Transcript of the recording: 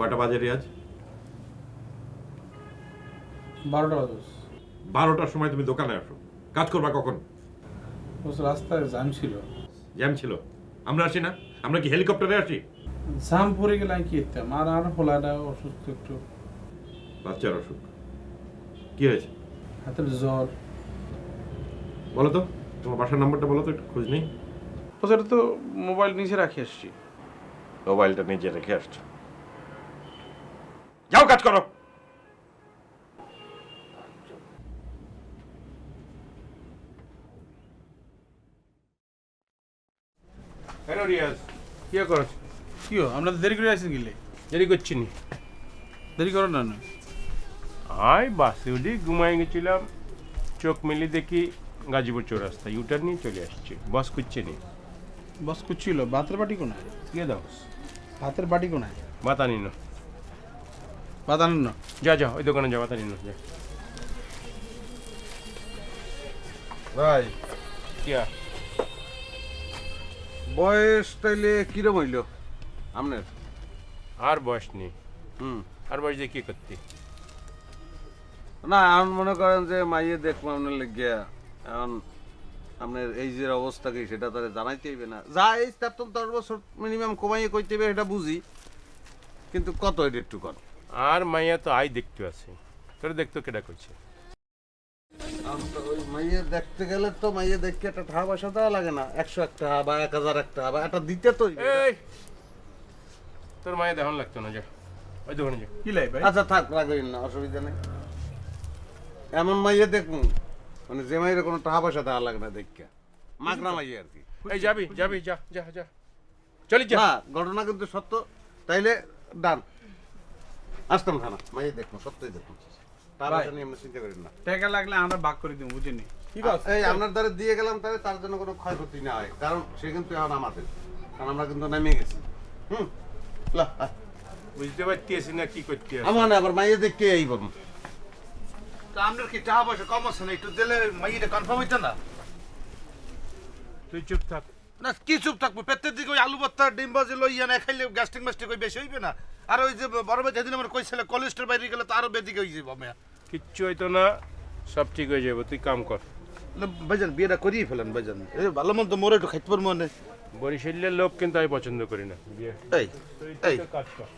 কয়টা বাজে রিয়াজ? 12টা বাজে। 12টার সময় তুমি দোকানে আসো, কাজ করবা কখন? রাস্তায় জ্যাম ছিল। জ্যাম ছিল? আমরা আসি না? আমরা কি হেলিকপ্টারে আসি? জ্যাম পড়ে গেলে আমি কি করতাম? আর পোলাটা অসুস্থ একটু, বাচ্চার অসুখ। কি হয়েছে হাতের জ্বর। বলো তো, তোমার বাসার নাম্বারটা বলো তো, একটু খোঁজ নেই। ওটা তো মোবাইল নিচে রাখি আসছি। মোবাইলটা নিজে রেখে আসছো, যাও কাজ করো। হ্যালো রিয়াজ, কি করছ? কিও আমরা তো দেরি করে আসেন গেলে? দেরি করছি নি। দেরি করো না। আয় বাসে উঠে ঘুমাই গেছিলাম, চোখ মেলি দেখি গাজীপুর চৌরাস্তা, ইউটার নিয়ে চলে আসছে। বাস করছে নি। বস কুচ্ছিল, ভাতের বাটি কোনায়? দিয়ে দাও ভাতের বাটি কোনায়? ভাত আনি না। ভাত আনেন না? যা যা ওই দোকানে যা, ভাত আনি না যা। ভাই কিয়া বয়স তাইলে কিরম হইল আপনার? আর বয়স নেই। হুম, আর বয়স দিয়ে কি করতে? না এখন মনে করেন যে মাইয়ে দেখবো আপনার লেগিয়া, এখন আপনার এই যে অবস্থা কি সেটা তারা জানাইতে হইবে না। যা এই তার তো 10 বছর মিনিমাম কমাইয়ে কইতে হবে, এটা বুঝি, কিন্তু কত এটা একটু কর। আর মাইয়া তো আই দেখতে আছে, তোর দেখতো কেটা করছে। এখন তো ওই মাইয়ে দেখতে গেলে তো মাইয়ে দেখতে একটা টাকা পয়সা দেওয়া লাগে না, 101 টাকা বা 1001 টাকা বা এটা দিতে তো হইবে। এই তোর মাইয়া দেখন লাগতো না, যা ওই দোকানে যা। কি লাই ভাই? আচ্ছা থাক, রাখবেন না, অসুবিধা নেই। এমন মাইয়ে দেখুন মানে যে মাইয়ের কোনো টাকা পয়সা দেওয়া লাগে না, দেখা মাগনা মাইয়ে আর কি। এই যাবি যাবি, যা যা যা, চলি যা। না ঘটনা কিন্তু সত্য, তাইলে ডান আসতাম থানা, মাইয়ে দেখুন, সত্যই দেখুন, তার ভাই। নিয়ে আপনি চিন্তা করেন না। টাকা লাগলে আমরা ভাগ করে দিব, বুঝিনি? ঠিক আছে। এই আপনার দ্বারা দিয়ে গেলাম, তাহলে তার জন্য কোনো ক্ষয়ক্ষতি না হয়, কারণ সে কিন্তু এখন আমাদের, কারণ আমরা কিন্তু নেমে গেছি। হুম, লা, আয়। বুঝতে পারতেছি না কি করতে আছে। আমার না আবার মাইয়ে দেখতে এই বলুন। তা আপনার কি টাকা পয়সা কম আছে না? একটু দিলে মাইয়েটা কনফার্ম হইতো না? তুই চুপ থাক। না কি চুপ থাকবো? পেটের দিকে ওই আলু ভর্তা ডিম ভাজি লইয়া না খাইলে গ্যাস্ট্রিক মাস্ট্রিক ওই বেশি হইবে না? আর ওই যে বড় ভাই যেদিন আমার কইছিল কোলেস্ট্রল বাইরে গেলে তো আরো বেদিকে হয়ে যাবো মেয়া। কিচ্ছু হইতো না, সব ঠিক হয়ে যাবে, তুই কাম কর। ভাইজান বিয়েটা করিয়ে ফেলেন ভাইজান, এই ভালো মন্দ মোরে একটু খাইতে পারবো না। বরিশালের লোক কিন্তু আমি পছন্দ করি না বিয়ে। এই তুই এই তো কাজ কর।